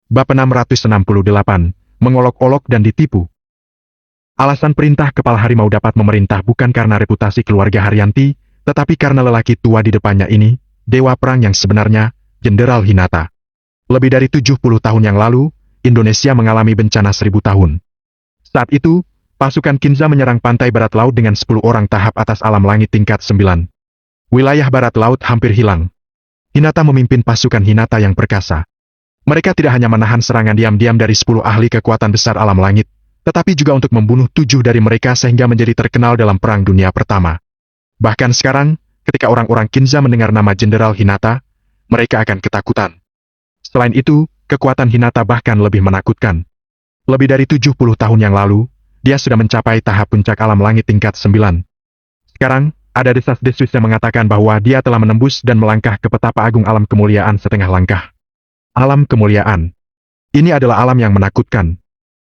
Bab 668, mengolok-olok dan ditipu. Alasan perintah kepala harimau dapat memerintah bukan karena reputasi keluarga Haryanti, tetapi karena lelaki tua di depannya ini, dewa perang yang sebenarnya, Jenderal Hinata. Lebih dari 70 tahun yang lalu, Indonesia mengalami bencana 1000 tahun. Saat itu, pasukan Kinza menyerang pantai barat laut dengan 10 orang tahap atas alam langit tingkat 9. Wilayah barat laut hampir hilang. Hinata memimpin pasukan Hinata yang perkasa. Mereka tidak hanya menahan serangan diam-diam dari 10 ahli kekuatan besar alam langit, tetapi juga untuk membunuh 7 dari mereka sehingga menjadi terkenal dalam Perang Dunia Pertama. Bahkan sekarang, ketika orang-orang Kinza mendengar nama Jenderal Hinata, mereka akan ketakutan. Selain itu, kekuatan Hinata bahkan lebih menakutkan. Lebih dari 70 tahun yang lalu, dia sudah mencapai tahap puncak alam langit tingkat 9. Sekarang, ada desas-desus yang mengatakan bahwa dia telah menembus dan melangkah ke petapa agung alam kemuliaan setengah langkah. Alam kemuliaan. Ini adalah alam yang menakutkan.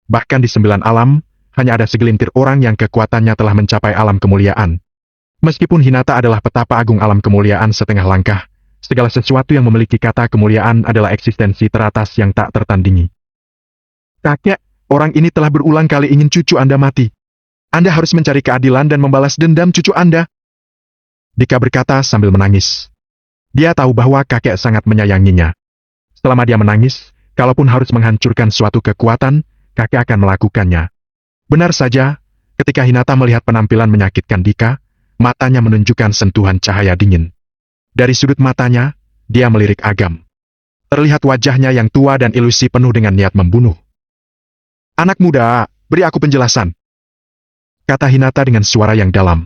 Bahkan di 9 alam, hanya ada segelintir orang yang kekuatannya telah mencapai alam kemuliaan. Meskipun Hinata adalah petapa agung alam kemuliaan setengah langkah, segala sesuatu yang memiliki kata kemuliaan adalah eksistensi teratas yang tak tertandingi. Kakek, orang ini telah berulang kali ingin cucu Anda mati. Anda harus mencari keadilan dan membalas dendam cucu Anda. Dika berkata sambil menangis. Dia tahu bahwa kakek sangat menyayanginya. Selama dia menangis, kalaupun harus menghancurkan suatu kekuatan, kakek akan melakukannya. Benar saja, ketika Hinata melihat penampilan menyakitkan Dika, matanya menunjukkan sentuhan cahaya dingin. Dari sudut matanya, dia melirik Agam. Terlihat wajahnya yang tua dan ilusi penuh dengan niat membunuh. Anak muda, beri aku penjelasan, kata Hinata dengan suara yang dalam.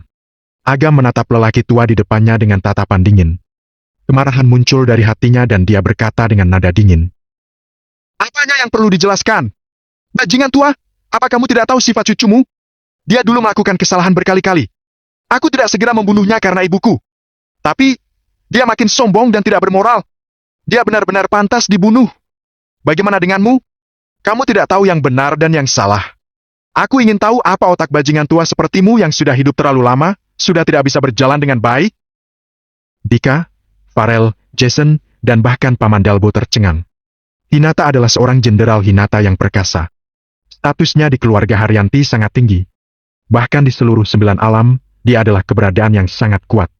Agam menatap lelaki tua di depannya dengan tatapan dingin. Kemarahan muncul dari hatinya dan dia berkata dengan nada dingin. Apanya yang perlu dijelaskan? Bajingan tua, apa kamu tidak tahu sifat cucumu? Dia dulu melakukan kesalahan berkali-kali. Aku tidak segera membunuhnya karena ibuku. Tapi, dia makin sombong dan tidak bermoral. Dia benar-benar pantas dibunuh. Bagaimana denganmu? Kamu tidak tahu yang benar dan yang salah. Aku ingin tahu apa otak bajingan tua sepertimu yang sudah hidup terlalu lama, sudah tidak bisa berjalan dengan baik? Dika, Farel, Jason, dan bahkan Paman Dalbo tercengang. Hinata adalah seorang Jenderal Hinata yang perkasa. Statusnya di keluarga Haryanti sangat tinggi. Bahkan di seluruh 9 alam, dia adalah keberadaan yang sangat kuat.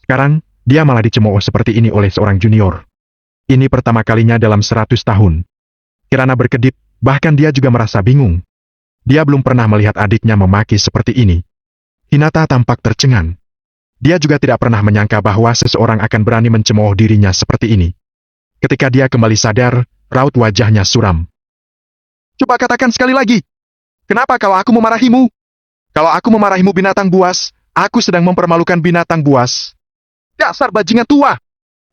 Sekarang, dia malah dicemooh seperti ini oleh seorang junior. Ini pertama kalinya dalam 100 tahun. Kirana berkedip, bahkan dia juga merasa bingung. Dia belum pernah melihat adiknya memaki seperti ini. Hinata tampak tercengang. Dia juga tidak pernah menyangka bahwa seseorang akan berani mencemooh dirinya seperti ini. Ketika dia kembali sadar, raut wajahnya suram. Coba katakan sekali lagi. Kenapa kalau aku memarahimu? Kalau aku memarahimu binatang buas, aku sedang mempermalukan binatang buas. Dasar bajingan tua.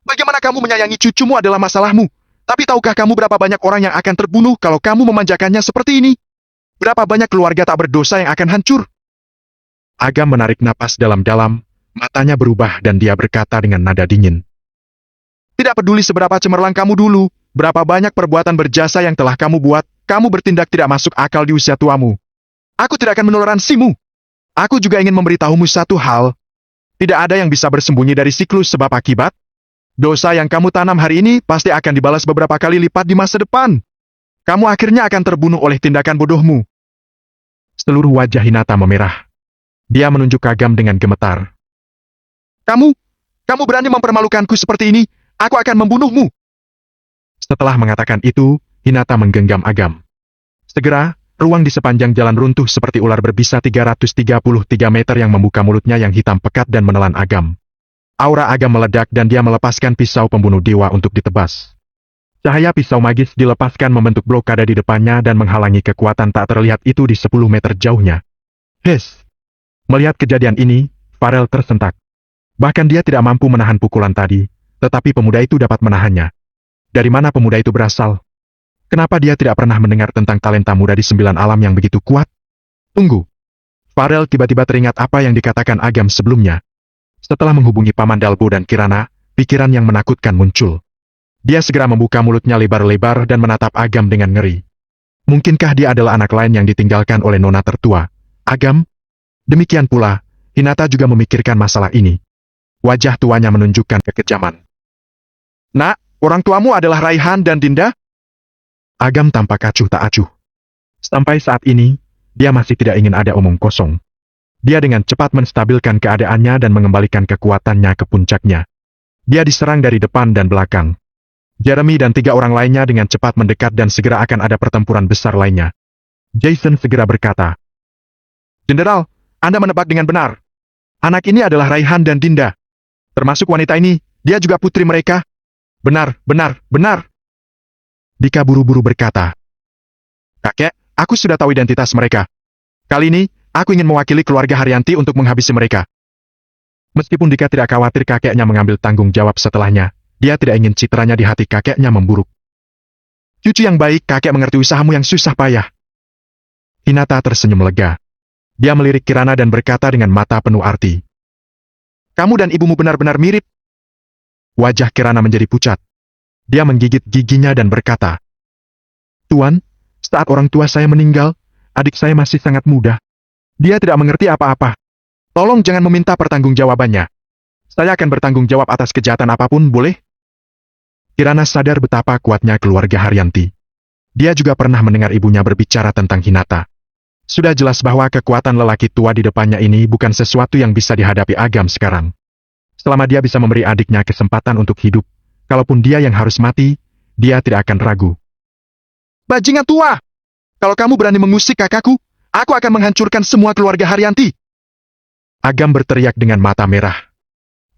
Bagaimana kamu menyayangi cucumu adalah masalahmu. Tapi tahukah kamu berapa banyak orang yang akan terbunuh kalau kamu memanjakannya seperti ini? Berapa banyak keluarga tak berdosa yang akan hancur? Agam menarik napas dalam-dalam, matanya berubah dan dia berkata dengan nada dingin. Tidak peduli seberapa cemerlang kamu dulu, berapa banyak perbuatan berjasa yang telah kamu buat, kamu bertindak tidak masuk akal di usia tuamu. Aku tidak akan menoleransimu. Aku juga ingin memberitahumu satu hal. Tidak ada yang bisa bersembunyi dari siklus sebab akibat. Dosa yang kamu tanam hari ini pasti akan dibalas beberapa kali lipat di masa depan. Kamu akhirnya akan terbunuh oleh tindakan bodohmu. Seluruh wajah Hinata memerah. Dia menunjuk Agam dengan gemetar. Kamu berani mempermalukanku seperti ini, aku akan membunuhmu. Setelah mengatakan itu, Hinata menggenggam Agam. Segera, ruang di sepanjang jalan runtuh seperti ular berbisa 333 meter yang membuka mulutnya yang hitam pekat dan menelan Agam. Aura Agam meledak dan dia melepaskan pisau pembunuh dewa untuk ditebas. Cahaya pisau magis dilepaskan membentuk blokade di depannya dan menghalangi kekuatan tak terlihat itu di 10 meter jauhnya. Hes! Melihat kejadian ini, Farel tersentak. Bahkan dia tidak mampu menahan pukulan tadi, tetapi pemuda itu dapat menahannya. Dari mana pemuda itu berasal? Kenapa dia tidak pernah mendengar tentang talenta muda di 9 alam yang begitu kuat? Tunggu. Farel tiba-tiba teringat apa yang dikatakan Agam sebelumnya. Setelah menghubungi Paman Dalbo dan Kirana, pikiran yang menakutkan muncul. Dia segera membuka mulutnya lebar-lebar dan menatap Agam dengan ngeri. Mungkinkah dia adalah anak lain yang ditinggalkan oleh nona tertua, Agam? Demikian pula, Hinata juga memikirkan masalah ini. Wajah tuanya menunjukkan kekejaman. Nak, orang tuamu adalah Raihan dan Dinda? Agam tampak acuh tak acuh. Sampai saat ini, dia masih tidak ingin ada omong kosong. Dia dengan cepat menstabilkan keadaannya dan mengembalikan kekuatannya ke puncaknya. Dia diserang dari depan dan belakang. Jeremy dan 3 orang lainnya dengan cepat mendekat dan segera akan ada pertempuran besar lainnya. Jason segera berkata, "Jenderal, Anda menebak dengan benar. Anak ini adalah Raihan dan Dinda. Termasuk wanita ini, dia juga putri mereka." "Benar, benar, benar." Dika buru-buru berkata, "Kakek, aku sudah tahu identitas mereka. Kali ini, aku ingin mewakili keluarga Haryanti untuk menghabisi mereka." Meskipun Dika tidak khawatir kakeknya mengambil tanggung jawab setelahnya, dia tidak ingin citranya di hati kakeknya memburuk. "Cucu yang baik, kakek mengerti usahamu yang susah payah." Hinata tersenyum lega. Dia melirik Kirana dan berkata dengan mata penuh arti, "Kamu dan ibumu benar-benar mirip." Wajah Kirana menjadi pucat. Dia menggigit giginya dan berkata, "Tuan, saat orang tua saya meninggal, adik saya masih sangat muda. Dia tidak mengerti apa-apa. Tolong jangan meminta pertanggungjawabannya. Saya akan bertanggung jawab atas kejahatan apapun, boleh?" Kirana sadar betapa kuatnya keluarga Haryanti. Dia juga pernah mendengar ibunya berbicara tentang Hinata. Sudah jelas bahwa kekuatan lelaki tua di depannya ini bukan sesuatu yang bisa dihadapi Agam sekarang. Selama dia bisa memberi adiknya kesempatan untuk hidup, kalaupun dia yang harus mati, dia tidak akan ragu. "Bajingan tua! Kalau kamu berani mengusik kakakku, aku akan menghancurkan semua keluarga Haryanti!" Agam berteriak dengan mata merah.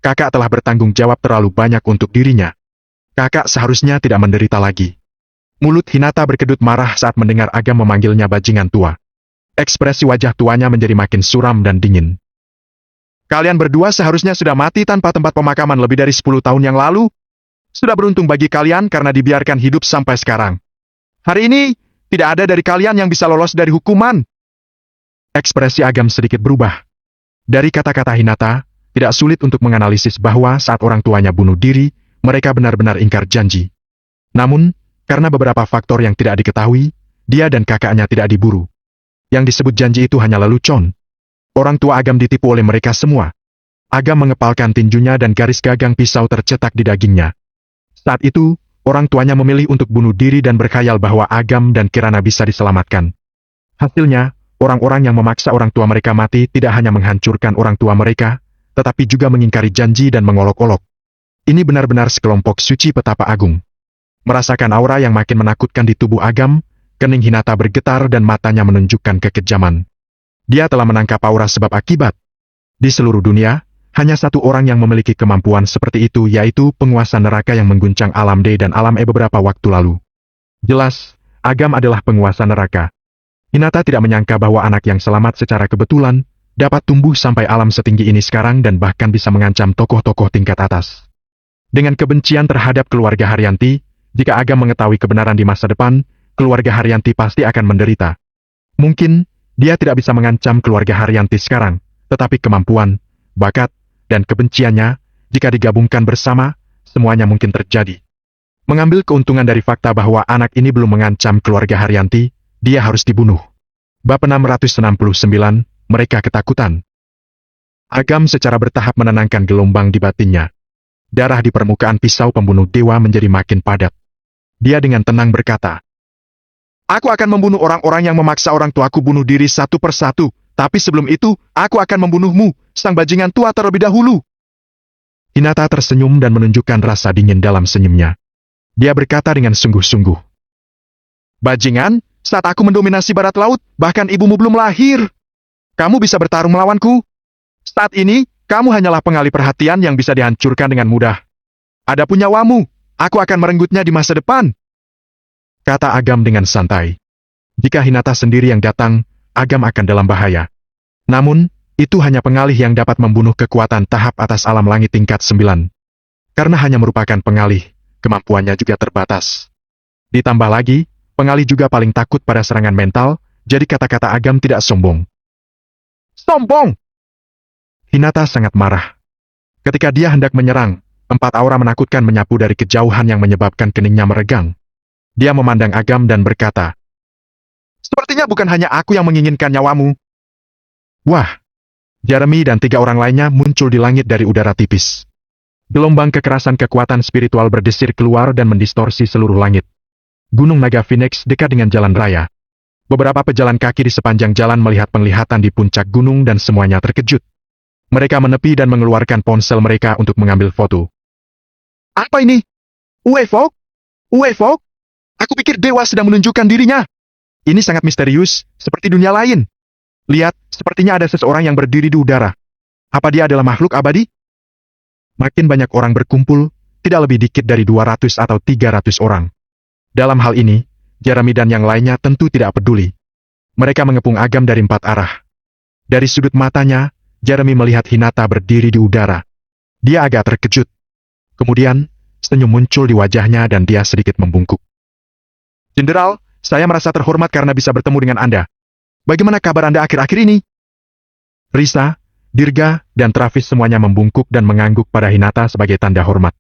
Kakak telah bertanggung jawab terlalu banyak untuk dirinya. Kakak seharusnya tidak menderita lagi. Mulut Hinata berkedut marah saat mendengar Agam memanggilnya bajingan tua. Ekspresi wajah tuanya menjadi makin suram dan dingin. "Kalian berdua seharusnya sudah mati tanpa tempat pemakaman lebih dari 10 tahun yang lalu. Sudah beruntung bagi kalian karena dibiarkan hidup sampai sekarang. Hari ini, tidak ada dari kalian yang bisa lolos dari hukuman." Ekspresi Agam sedikit berubah. Dari kata-kata Hinata, tidak sulit untuk menganalisis bahwa saat orang tuanya bunuh diri, mereka benar-benar ingkar janji. Namun, karena beberapa faktor yang tidak diketahui, dia dan kakaknya tidak diburu. Yang disebut janji itu hanya lelucon. Orang tua Agam ditipu oleh mereka semua. Agam mengepalkan tinjunya dan garis gagang pisau tercetak di dagingnya. Saat itu, orang tuanya memilih untuk bunuh diri dan berkhayal bahwa Agam dan Kirana bisa diselamatkan. Hasilnya, orang-orang yang memaksa orang tua mereka mati tidak hanya menghancurkan orang tua mereka, tetapi juga mengingkari janji dan mengolok-olok. Ini benar-benar sekelompok suci petapa agung. Merasakan aura yang makin menakutkan di tubuh Agam, kening Hinata bergetar dan matanya menunjukkan kekejaman. Dia telah menangkap aura sebab akibat. Di seluruh dunia, hanya satu orang yang memiliki kemampuan seperti itu, yaitu penguasa neraka yang mengguncang alam D dan alam E beberapa waktu lalu. Jelas, Agam adalah penguasa neraka. Hinata tidak menyangka bahwa anak yang selamat secara kebetulan dapat tumbuh sampai alam setinggi ini sekarang dan bahkan bisa mengancam tokoh-tokoh tingkat atas. Dengan kebencian terhadap keluarga Haryanti, jika Agam mengetahui kebenaran di masa depan, keluarga Haryanti pasti akan menderita. Mungkin, dia tidak bisa mengancam keluarga Haryanti sekarang, tetapi kemampuan, bakat, dan kebenciannya, jika digabungkan bersama, semuanya mungkin terjadi. Mengambil keuntungan dari fakta bahwa anak ini belum mengancam keluarga Haryanti, dia harus dibunuh. Bab 669, mereka ketakutan. Agam secara bertahap menenangkan gelombang di batinnya. Darah di permukaan pisau pembunuh dewa menjadi makin padat. Dia dengan tenang berkata, "Aku akan membunuh orang-orang yang memaksa orang tuaku bunuh diri satu persatu, tapi sebelum itu, aku akan membunuhmu, sang bajingan tua terlebih dahulu." Hinata tersenyum dan menunjukkan rasa dingin dalam senyumnya. Dia berkata dengan sungguh-sungguh, "Bajingan, saat aku mendominasi barat laut, bahkan ibumu belum lahir. Kamu bisa bertarung melawanku? Saat ini, kamu hanyalah pengalih perhatian yang bisa dihancurkan dengan mudah. Adapun nyawamu, aku akan merenggutnya di masa depan." Kata Agam dengan santai. Jika Hinata sendiri yang datang, Agam akan dalam bahaya. Namun, itu hanya pengalih yang dapat membunuh kekuatan tahap atas alam langit tingkat 9. Karena hanya merupakan pengalih, kemampuannya juga terbatas. Ditambah lagi, pengalih juga paling takut pada serangan mental, jadi kata-kata Agam tidak sombong. "Sombong!" Hinata sangat marah. Ketika dia hendak menyerang, 4 aura menakutkan menyapu dari kejauhan yang menyebabkan keningnya meregang. Dia memandang Agam dan berkata, "Sepertinya bukan hanya aku yang menginginkan nyawamu." Wah! Jeremy dan 3 orang lainnya muncul di langit dari udara tipis. Gelombang kekerasan kekuatan spiritual berdesir keluar dan mendistorsi seluruh langit. Gunung Naga Phoenix dekat dengan jalan raya. Beberapa pejalan kaki di sepanjang jalan melihat penglihatan di puncak gunung dan semuanya terkejut. Mereka menepi dan mengeluarkan ponsel mereka untuk mengambil foto. Apa ini? UFO? UFO? Aku pikir dewa sedang menunjukkan dirinya. Ini sangat misterius, seperti dunia lain. Lihat, sepertinya ada seseorang yang berdiri di udara. Apa dia adalah makhluk abadi? Makin banyak orang berkumpul, tidak lebih dikit dari 200 atau 300 orang. Dalam hal ini, Jeremy dan yang lainnya tentu tidak peduli. Mereka mengepung Agam dari 4 arah. Dari sudut matanya, Jeremy melihat Hinata berdiri di udara. Dia agak terkejut. Kemudian, senyum muncul di wajahnya dan dia sedikit membungkuk. Jenderal, saya merasa terhormat karena bisa bertemu dengan Anda. Bagaimana kabar Anda akhir-akhir ini? Risa, Dirga, dan Travis semuanya membungkuk dan mengangguk pada Hinata sebagai tanda hormat.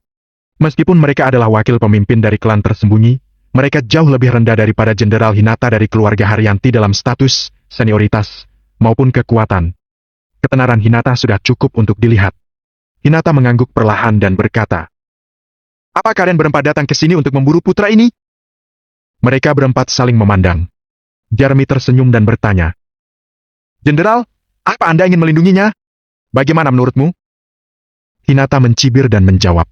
Meskipun mereka adalah wakil pemimpin dari klan tersembunyi, mereka jauh lebih rendah daripada Jenderal Hinata dari keluarga Haryanti dalam status, senioritas, maupun kekuatan. Ketenaran Hinata sudah cukup untuk dilihat. Hinata mengangguk perlahan dan berkata, "Apa kalian berempat datang ke sini untuk memburu putra ini?" Mereka berempat saling memandang. Jeremy tersenyum dan bertanya, "Jenderal, apa Anda ingin melindunginya? Bagaimana menurutmu?" Hinata mencibir dan menjawab,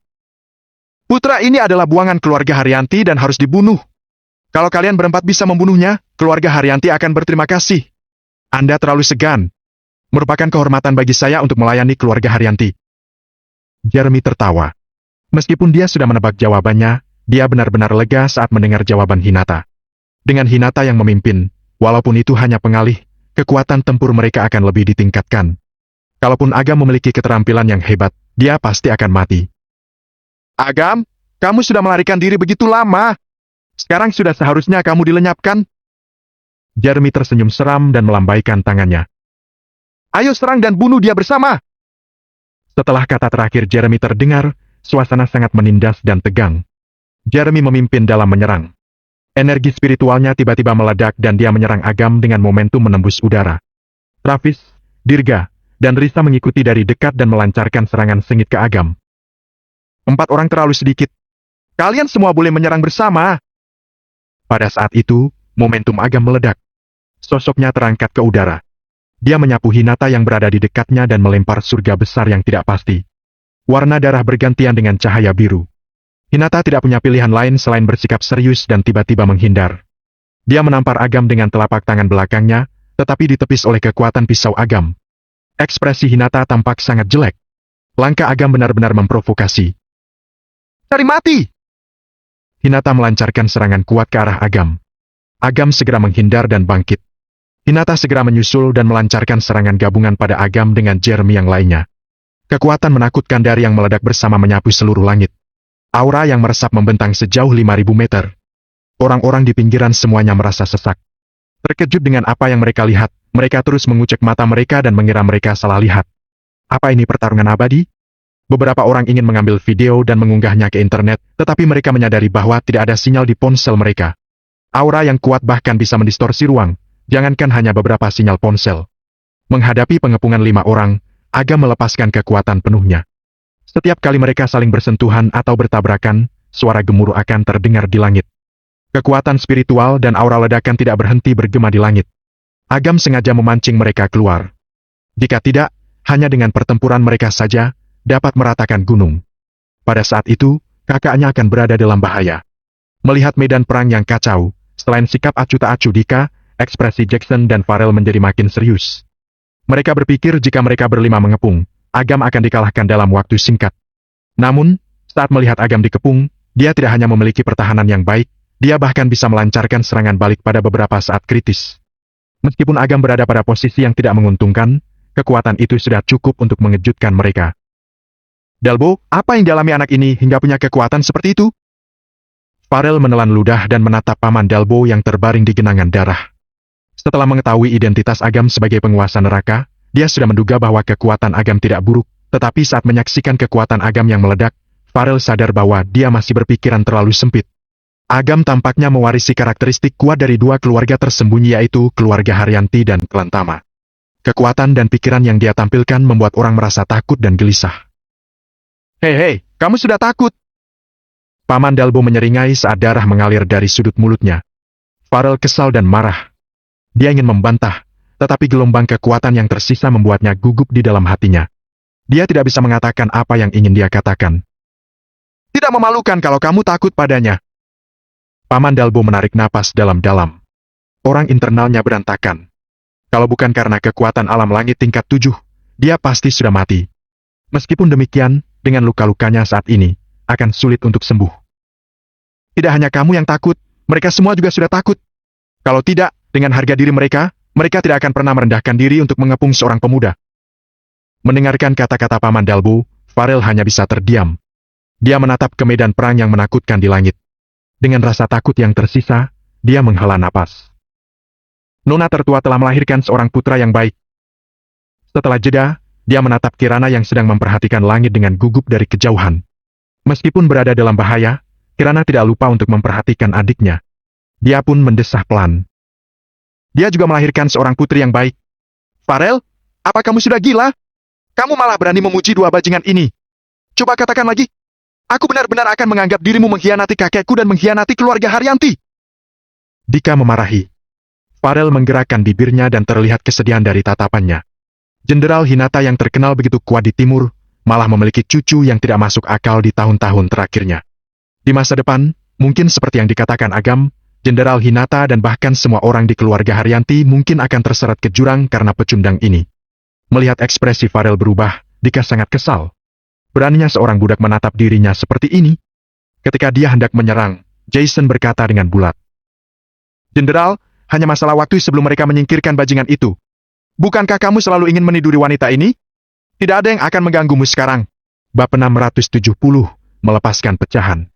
"Putra ini adalah buangan keluarga Haryanti dan harus dibunuh. Kalau kalian berempat bisa membunuhnya, keluarga Haryanti akan berterima kasih. Anda terlalu segan. Merupakan kehormatan bagi saya untuk melayani keluarga Haryanti." Jeremy tertawa. Meskipun dia sudah menebak jawabannya, dia benar-benar lega saat mendengar jawaban Hinata. Dengan Hinata yang memimpin, walaupun itu hanya pengalih, kekuatan tempur mereka akan lebih ditingkatkan. Kalaupun Agam memiliki keterampilan yang hebat, dia pasti akan mati. "Agam, kamu sudah melarikan diri begitu lama. Sekarang sudah seharusnya kamu dilenyapkan." Jeremy tersenyum seram dan melambaikan tangannya. "Ayo serang dan bunuh dia bersama." Setelah kata terakhir Jeremy terdengar, suasana sangat menindas dan tegang. Jeremy memimpin dalam menyerang. Energi spiritualnya tiba-tiba meledak dan dia menyerang Agam dengan momentum menembus udara. Travis, Dirga, dan Risa mengikuti dari dekat dan melancarkan serangan sengit ke Agam. 4 orang terlalu sedikit. Kalian semua boleh menyerang bersama. Pada saat itu, momentum Agam meledak. Sosoknya terangkat ke udara. Dia menyapu Hinata yang berada di dekatnya dan melempar surga besar yang tidak pasti. Warna darah bergantian dengan cahaya biru. Hinata tidak punya pilihan lain selain bersikap serius dan tiba-tiba menghindar. Dia menampar Agam dengan telapak tangan belakangnya, tetapi ditepis oleh kekuatan pisau Agam. Ekspresi Hinata tampak sangat jelek. Langkah Agam benar-benar memprovokasi. "Cari mati!" Hinata melancarkan serangan kuat ke arah Agam. Agam segera menghindar dan bangkit. Hinata segera menyusul dan melancarkan serangan gabungan pada Agam dengan Jeremy yang lainnya. Kekuatan menakutkan dari yang meledak bersama menyapu seluruh langit. Aura yang meresap membentang sejauh 5.000 meter. Orang-orang di pinggiran semuanya merasa sesak. Terkejut dengan apa yang mereka lihat, mereka terus mengucek mata mereka dan mengira mereka salah lihat. Apa ini pertarungan abadi? Beberapa orang ingin mengambil video dan mengunggahnya ke internet, tetapi mereka menyadari bahwa tidak ada sinyal di ponsel mereka. Aura yang kuat bahkan bisa mendistorsi ruang, jangankan hanya beberapa sinyal ponsel. Menghadapi pengepungan 5 orang, Agam melepaskan kekuatan penuhnya. Setiap kali mereka saling bersentuhan atau bertabrakan, suara gemuruh akan terdengar di langit. Kekuatan spiritual dan aura ledakan tidak berhenti bergema di langit. Agam sengaja memancing mereka keluar. Jika tidak, hanya dengan pertempuran mereka saja, dapat meratakan gunung. Pada saat itu, kakaknya akan berada dalam bahaya. Melihat medan perang yang kacau, selain sikap acuh tak acuh Dika, ekspresi Jackson dan Farel menjadi makin serius. Mereka berpikir jika mereka berlima mengepung, Agam akan dikalahkan dalam waktu singkat. Namun, saat melihat Agam dikepung, dia tidak hanya memiliki pertahanan yang baik, dia bahkan bisa melancarkan serangan balik pada beberapa saat kritis. Meskipun Agam berada pada posisi yang tidak menguntungkan, kekuatan itu sudah cukup untuk mengejutkan mereka. "Dalbo, apa yang dialami anak ini hingga punya kekuatan seperti itu?" Farel menelan ludah dan menatap paman Dalbo yang terbaring di genangan darah. Setelah mengetahui identitas Agam sebagai penguasa neraka, dia sudah menduga bahwa kekuatan Agam tidak buruk, tetapi saat menyaksikan kekuatan Agam yang meledak, Farel sadar bahwa dia masih berpikiran terlalu sempit. Agam tampaknya mewarisi karakteristik kuat dari 2 keluarga tersembunyi yaitu keluarga Haryanti dan klan Tama. Kekuatan dan pikiran yang dia tampilkan membuat orang merasa takut dan gelisah. Hei, kamu sudah takut? Paman Dalbo menyeringai saat darah mengalir dari sudut mulutnya. Farel kesal dan marah. Dia ingin membantah, tetapi gelombang kekuatan yang tersisa membuatnya gugup di dalam hatinya. Dia tidak bisa mengatakan apa yang ingin dia katakan. Tidak memalukan kalau kamu takut padanya. Paman Dalbo menarik napas dalam-dalam. Orang internalnya berantakan. Kalau bukan karena kekuatan alam langit tingkat 7, dia pasti sudah mati. Meskipun demikian, dengan luka-lukanya saat ini, akan sulit untuk sembuh. Tidak hanya kamu yang takut, mereka semua juga sudah takut. Kalau tidak, dengan harga diri mereka, mereka tidak akan pernah merendahkan diri untuk mengepung seorang pemuda. Mendengarkan kata-kata Paman Dalbo, Farel hanya bisa terdiam. Dia menatap ke medan perang yang menakutkan di langit. Dengan rasa takut yang tersisa, dia menghela napas. Nona tertua telah melahirkan seorang putra yang baik. Setelah jeda, dia menatap Kirana yang sedang memperhatikan langit dengan gugup dari kejauhan. Meskipun berada dalam bahaya, Kirana tidak lupa untuk memperhatikan adiknya. Dia pun mendesah pelan. Dia juga melahirkan seorang putri yang baik. Farel, apa kamu sudah gila? Kamu malah berani memuji dua bajingan ini. Coba katakan lagi. Aku benar-benar akan menganggap dirimu mengkhianati kakekku dan mengkhianati keluarga Haryanti. Dika memarahi. Farel menggerakkan bibirnya dan terlihat kesedihan dari tatapannya. Jenderal Hinata yang terkenal begitu kuat di timur, malah memiliki cucu yang tidak masuk akal di tahun-tahun terakhirnya. Di masa depan, mungkin seperti yang dikatakan Agam, Jenderal Hinata dan bahkan semua orang di keluarga Haryanti mungkin akan terseret ke jurang karena pecundang ini. Melihat ekspresi Farel berubah, Dika sangat kesal. Beraninya seorang budak menatap dirinya seperti ini. Ketika dia hendak menyerang, Jason berkata dengan bulat. Jenderal, hanya masalah waktu sebelum mereka menyingkirkan bajingan itu. Bukankah kamu selalu ingin meniduri wanita ini? Tidak ada yang akan mengganggumu sekarang. Bab 670, melepaskan pecahan.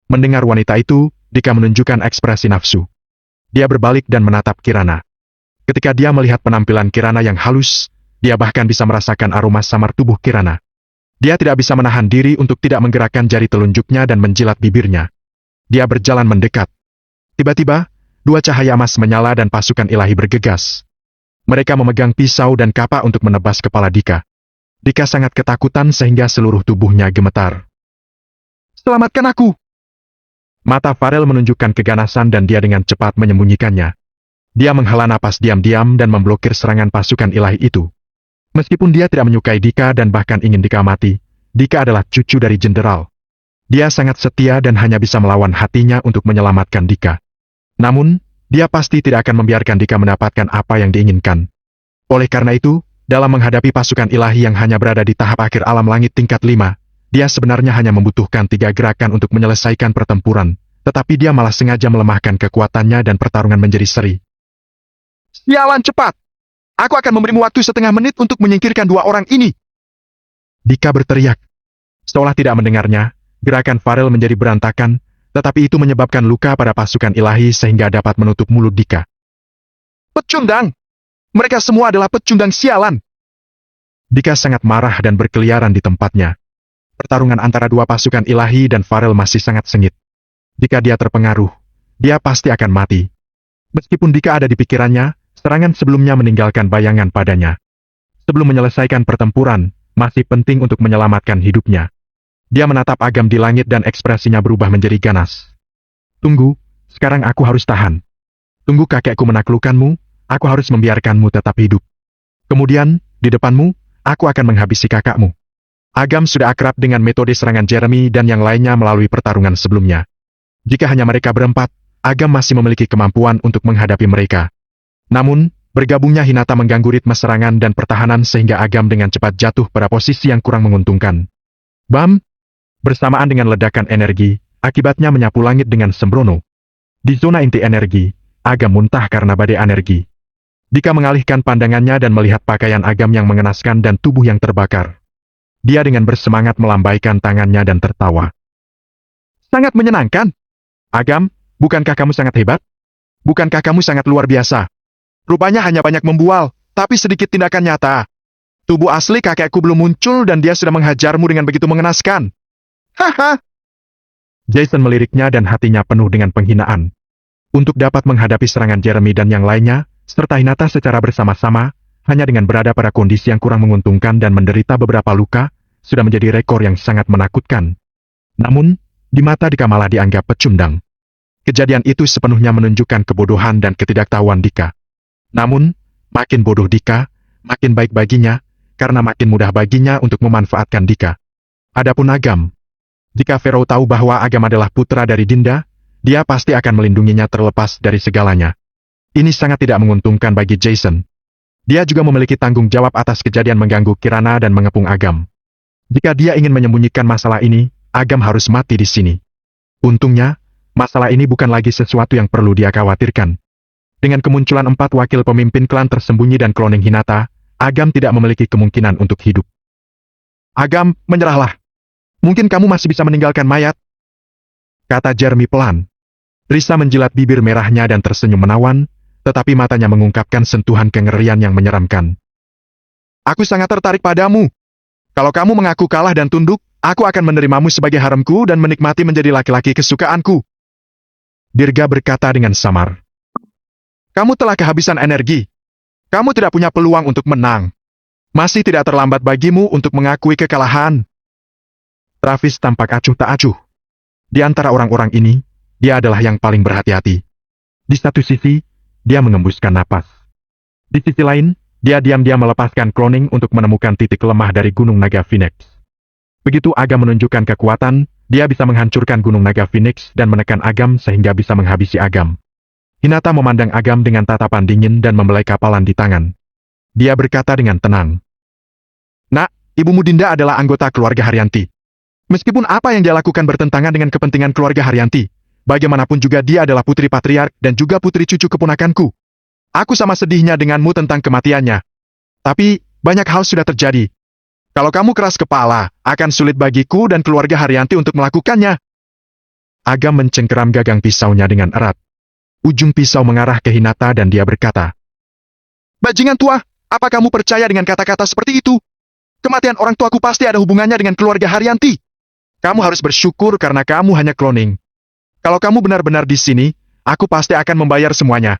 Mendengar wanita itu, Dika menunjukkan ekspresi nafsu. Dia berbalik dan menatap Kirana. Ketika dia melihat penampilan Kirana yang halus, dia bahkan bisa merasakan aroma samar tubuh Kirana. Dia tidak bisa menahan diri untuk tidak menggerakkan jari telunjuknya dan menjilat bibirnya. Dia berjalan mendekat. Tiba-tiba, dua cahaya emas menyala dan pasukan ilahi bergegas. Mereka memegang pisau dan kapak untuk menebas kepala Dika. Dika sangat ketakutan sehingga seluruh tubuhnya gemetar. Selamatkan aku! Mata Farel menunjukkan keganasan dan dia dengan cepat menyembunyikannya. Dia menghela napas diam-diam dan memblokir serangan pasukan ilahi itu. Meskipun dia tidak menyukai Dika dan bahkan ingin Dika mati, Dika adalah cucu dari jenderal. Dia sangat setia dan hanya bisa melawan hatinya untuk menyelamatkan Dika. Namun, dia pasti tidak akan membiarkan Dika mendapatkan apa yang diinginkan. Oleh karena itu, dalam menghadapi pasukan ilahi yang hanya berada di tahap akhir alam langit tingkat 5, dia sebenarnya hanya membutuhkan 3 gerakan untuk menyelesaikan pertempuran, tetapi dia malah sengaja melemahkan kekuatannya dan pertarungan menjadi seri. Sialan cepat! Aku akan memberimu waktu setengah menit untuk menyingkirkan dua orang ini! Dika berteriak. Seolah tidak mendengarnya, gerakan Farel menjadi berantakan, tetapi itu menyebabkan luka pada pasukan ilahi sehingga dapat menutup mulut Dika. Pecundang! Mereka semua adalah pecundang sialan! Dika sangat marah dan berkeliaran di tempatnya. Pertarungan antara dua pasukan ilahi dan Farel masih sangat sengit. Jika dia terpengaruh, dia pasti akan mati. Meskipun Dika ada di pikirannya, serangan sebelumnya meninggalkan bayangan padanya. Sebelum menyelesaikan pertempuran, masih penting untuk menyelamatkan hidupnya. Dia menatap Agam di langit dan ekspresinya berubah menjadi ganas. Tunggu, sekarang aku harus tahan. Tunggu kakekku menaklukkanmu, aku harus membiarkanmu tetap hidup. Kemudian, di depanmu, aku akan menghabisi kakakmu. Agam sudah akrab dengan metode serangan Jeremy dan yang lainnya melalui pertarungan sebelumnya. Jika hanya mereka berempat, Agam masih memiliki kemampuan untuk menghadapi mereka. Namun, bergabungnya Hinata mengganggu ritme serangan dan pertahanan sehingga Agam dengan cepat jatuh pada posisi yang kurang menguntungkan. Bam! Bersamaan dengan ledakan energi, akibatnya menyapu langit dengan sembrono. Di zona inti energi, Agam muntah karena badai energi. Dika mengalihkan pandangannya dan melihat pakaian Agam yang mengenaskan dan tubuh yang terbakar. Dia dengan bersemangat melambaikan tangannya dan tertawa. Sangat menyenangkan. Agam, bukankah kamu sangat hebat? Bukankah kamu sangat luar biasa? Rupanya hanya banyak membual, tapi sedikit tindakan nyata. Tubuh asli kakekku belum muncul dan dia sudah menghajarmu dengan begitu mengenaskan. Haha! Jason meliriknya dan hatinya penuh dengan penghinaan. Untuk dapat menghadapi serangan Jeremy dan yang lainnya, serta Hinata secara bersama-sama, hanya dengan berada pada kondisi yang kurang menguntungkan dan menderita beberapa luka, sudah menjadi rekor yang sangat menakutkan. Namun, Di mata Dika malah dianggap pecundang. Kejadian itu sepenuhnya menunjukkan kebodohan dan ketidaktahuan Dika. Namun, makin bodoh Dika, makin baik baginya, karena makin mudah baginya untuk memanfaatkan Dika. Adapun Agam, jika Pharaoh tahu bahwa Agam adalah putra dari Dinda, dia pasti akan melindunginya terlepas dari segalanya. Ini sangat tidak menguntungkan bagi Jason. Dia juga memiliki tanggung jawab atas kejadian mengganggu Kirana dan mengepung Agam. Jika dia ingin menyembunyikan masalah ini, Agam harus mati di sini. Untungnya, masalah ini bukan lagi sesuatu yang perlu dia khawatirkan. Dengan kemunculan 4 wakil pemimpin klan tersembunyi dan cloning Hinata, Agam tidak memiliki kemungkinan untuk hidup. Agam, menyerahlah. Mungkin kamu masih bisa meninggalkan mayat, kata Jeremy pelan. Risa menjilat bibir merahnya dan tersenyum menawan, tetapi matanya mengungkapkan sentuhan kengerian yang menyeramkan. Aku sangat tertarik padamu. Kalau kamu mengaku kalah dan tunduk, aku akan menerimamu sebagai haremku dan menikmati menjadi laki-laki kesukaanku. Dirga berkata dengan samar. Kamu telah kehabisan energi. Kamu tidak punya peluang untuk menang. Masih tidak terlambat bagimu untuk mengakui kekalahan. Travis tampak acuh tak acuh. Di antara orang-orang ini, dia adalah yang paling berhati-hati. Di satu sisi, dia mengembuskan napas. Di sisi lain, dia diam-diam melepaskan cloning untuk menemukan titik lemah dari Gunung Naga Phoenix. Begitu Agam menunjukkan kekuatan, dia bisa menghancurkan Gunung Naga Phoenix dan menekan Agam sehingga bisa menghabisi Agam. Hinata memandang Agam dengan tatapan dingin dan membelai kapalan di tangan. Dia berkata dengan tenang. Nak, ibumu Dinda adalah anggota keluarga Haryanti. Meskipun apa yang dia lakukan bertentangan dengan kepentingan keluarga Haryanti, bagaimanapun juga dia adalah putri patriark dan juga putri cucu keponakanku. Aku sama sedihnya denganmu tentang kematiannya. Tapi, banyak hal sudah terjadi. Kalau kamu keras kepala, akan sulit bagiku dan keluarga Haryanti untuk melakukannya. Agam mencengkeram gagang pisaunya dengan erat. Ujung pisau mengarah ke Hinata dan dia berkata, Bajingan tua, apa kamu percaya dengan kata-kata seperti itu? Kematian orang tuaku pasti ada hubungannya dengan keluarga Haryanti. Kamu harus bersyukur karena kamu hanya cloning. Kalau kamu benar-benar di sini, aku pasti akan membayar semuanya.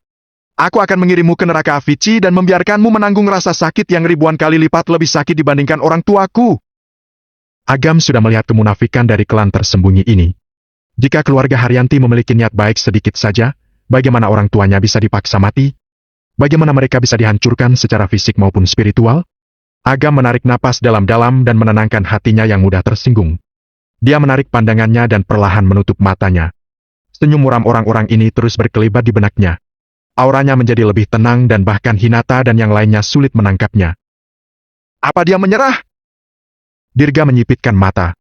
Aku akan mengirimmu ke neraka Avicii dan membiarkanmu menanggung rasa sakit yang ribuan kali lipat lebih sakit dibandingkan orang tuaku. Agam sudah melihat kemunafikan dari klan tersembunyi ini. Jika keluarga Haryanti memiliki niat baik sedikit saja, bagaimana orang tuanya bisa dipaksa mati? Bagaimana mereka bisa dihancurkan secara fisik maupun spiritual? Agam menarik napas dalam-dalam dan menenangkan hatinya yang mudah tersinggung. Dia menarik pandangannya dan perlahan menutup matanya. Senyum muram orang-orang ini terus berkelibat di benaknya. Auranya menjadi lebih tenang dan bahkan Hinata dan yang lainnya sulit menangkapnya. Apa dia menyerah? Dirga menyipitkan mata.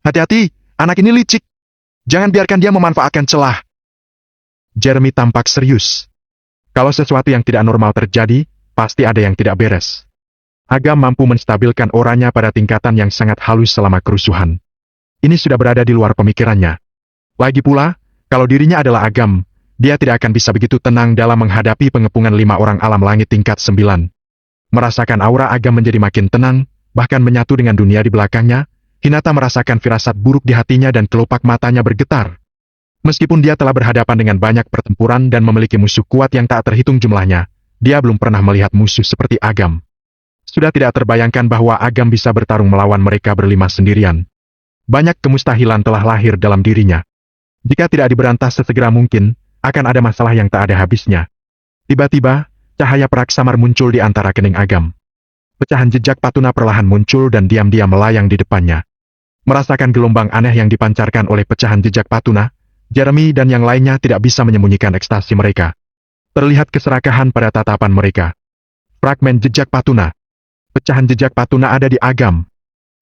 Hati-hati, anak ini licik. Jangan biarkan dia memanfaatkan celah. Jeremy tampak serius. Kalau sesuatu yang tidak normal terjadi, pasti ada yang tidak beres. Agam mampu menstabilkan auranya pada tingkatan yang sangat halus selama kerusuhan. Ini sudah berada di luar pemikirannya. Lagi pula, kalau dirinya adalah Agam, dia tidak akan bisa begitu tenang dalam menghadapi pengepungan 5 orang alam langit tingkat 9. Merasakan aura Agam menjadi makin tenang, bahkan menyatu dengan dunia di belakangnya, Hinata merasakan firasat buruk di hatinya dan kelopak matanya bergetar. Meskipun dia telah berhadapan dengan banyak pertempuran dan memiliki musuh kuat yang tak terhitung jumlahnya, dia belum pernah melihat musuh seperti Agam. Sudah tidak terbayangkan bahwa Agam bisa bertarung melawan mereka berlima sendirian. Banyak kemustahilan telah lahir dalam dirinya. Jika tidak diberantas sesegera mungkin, akan ada masalah yang tak ada habisnya. Tiba-tiba, cahaya perak samar muncul di antara kening Agam. Pecahan jejak patuna perlahan muncul dan diam-diam melayang di depannya. Merasakan gelombang aneh yang dipancarkan oleh pecahan jejak patuna, Jeremy dan yang lainnya tidak bisa menyembunyikan ekstasi mereka. Terlihat keserakahan pada tatapan mereka. Fragmen jejak patuna. Pecahan jejak patuna ada di Agam.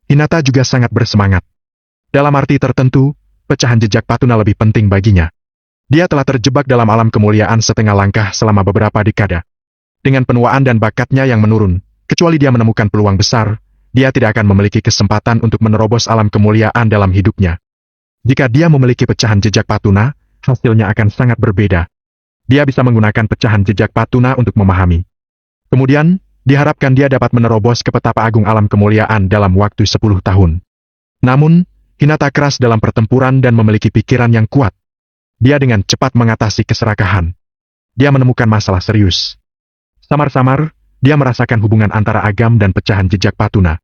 Hinata juga sangat bersemangat. Dalam arti tertentu, pecahan jejak patuna lebih penting baginya. Dia telah terjebak dalam alam kemuliaan setengah langkah selama beberapa dekade. Dengan penuaan dan bakatnya yang menurun, kecuali dia menemukan peluang besar, dia tidak akan memiliki kesempatan untuk menerobos alam kemuliaan dalam hidupnya. Jika dia memiliki pecahan jejak patuna, hasilnya akan sangat berbeda. Dia bisa menggunakan pecahan jejak patuna untuk memahami. Kemudian, diharapkan dia dapat menerobos ke petapa agung alam kemuliaan dalam waktu 10 tahun. Namun, Hinata keras dalam pertempuran dan memiliki pikiran yang kuat. Dia dengan cepat mengatasi keserakahan. Dia menemukan masalah serius. Samar-samar, dia merasakan hubungan antara Agam dan pecahan jejak patuna.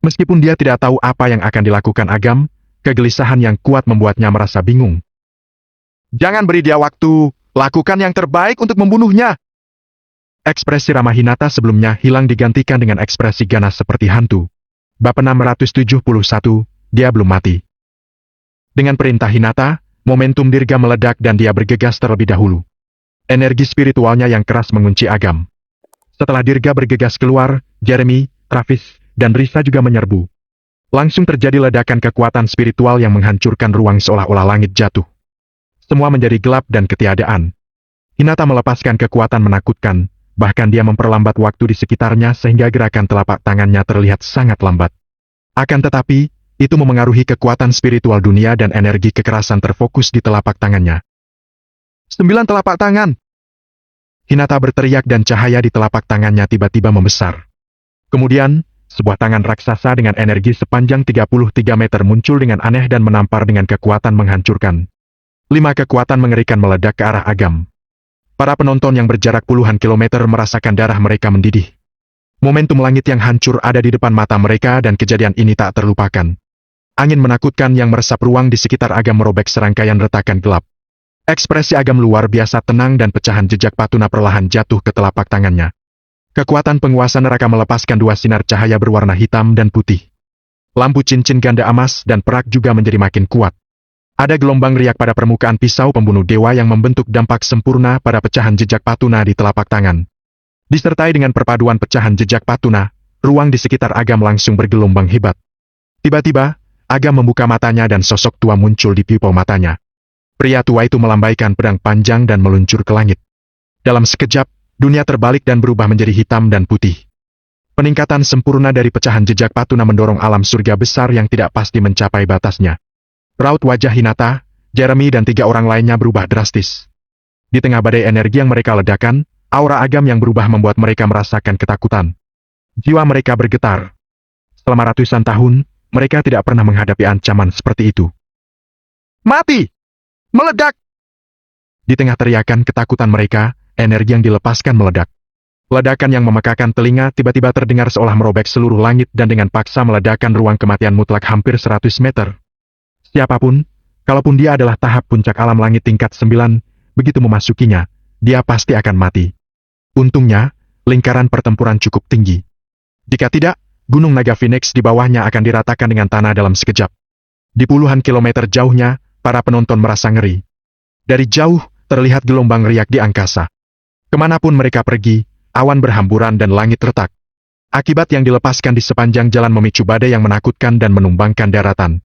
Meskipun dia tidak tahu apa yang akan dilakukan Agam, Kegelisahan yang kuat membuatnya merasa bingung. Jangan beri dia waktu, lakukan yang terbaik untuk membunuhnya. Ekspresi ramah Hinata sebelumnya hilang digantikan dengan ekspresi ganas seperti hantu. Bab 671, dia belum mati. Dengan perintah Hinata, momentum Dirga meledak dan dia bergegas terlebih dahulu. Energi spiritualnya yang keras mengunci Agam. Setelah Dirga bergegas keluar, Jeremy, Travis, dan Risa juga menyerbu. Langsung terjadi ledakan kekuatan spiritual yang menghancurkan ruang seolah-olah langit jatuh. Semua menjadi gelap dan ketiadaan. Hinata melepaskan kekuatan menakutkan, bahkan dia memperlambat waktu di sekitarnya sehingga gerakan telapak tangannya terlihat sangat lambat. Akan tetapi, itu memengaruhi kekuatan spiritual dunia dan energi kekerasan terfokus di telapak tangannya. 9 telapak tangan! Hinata berteriak dan cahaya di telapak tangannya tiba-tiba membesar. Kemudian, sebuah tangan raksasa dengan energi sepanjang 33 meter muncul dengan aneh dan menampar dengan kekuatan menghancurkan. 5 kekuatan mengerikan meledak ke arah Agam. Para penonton yang berjarak puluhan kilometer merasakan darah mereka mendidih. Momentum langit yang hancur ada di depan mata mereka dan kejadian ini tak terlupakan. Angin menakutkan yang meresap ruang di sekitar Agam merobek serangkaian retakan gelap. Ekspresi Agam luar biasa tenang dan pecahan jejak patuna perlahan jatuh ke telapak tangannya. Kekuatan penguasa neraka melepaskan 2 sinar cahaya berwarna hitam dan putih. Lampu cincin ganda emas dan perak juga menjadi makin kuat. Ada gelombang riak pada permukaan pisau pembunuh dewa yang membentuk dampak sempurna pada pecahan jejak patuna di telapak tangan. Disertai dengan perpaduan pecahan jejak patuna, ruang di sekitar Agam langsung bergelombang hebat. Tiba-tiba, Agam membuka matanya dan sosok tua muncul di pupil matanya. Pria tua itu melambaikan pedang panjang dan meluncur ke langit. Dalam sekejap, dunia terbalik dan berubah menjadi hitam dan putih. Peningkatan sempurna dari pecahan jejak patuna mendorong alam surga besar yang tidak pasti mencapai batasnya. Raut wajah Hinata, Jeremy dan 3 orang lainnya berubah drastis. Di tengah badai energi yang mereka ledakan, aura Agam yang berubah membuat mereka merasakan ketakutan. Jiwa mereka bergetar. Selama ratusan tahun, mereka tidak pernah menghadapi ancaman seperti itu. Mati! Meledak! Di tengah teriakan ketakutan mereka, energi yang dilepaskan meledak. Ledakan yang memekakan telinga tiba-tiba terdengar seolah merobek seluruh langit dan dengan paksa meledakkan ruang kematian mutlak hampir 100 meter. Siapapun, kalaupun dia adalah tahap puncak alam langit tingkat 9, begitu memasukinya, dia pasti akan mati. Untungnya, lingkaran pertempuran cukup tinggi. Jika tidak, Gunung Naga Phoenix di bawahnya akan diratakan dengan tanah dalam sekejap. Di puluhan kilometer jauhnya, para penonton merasa ngeri. Dari jauh, terlihat gelombang riak di angkasa. Kemanapun mereka pergi, awan berhamburan dan langit retak. Akibat yang dilepaskan di sepanjang jalan memicu badai yang menakutkan dan menumbangkan daratan.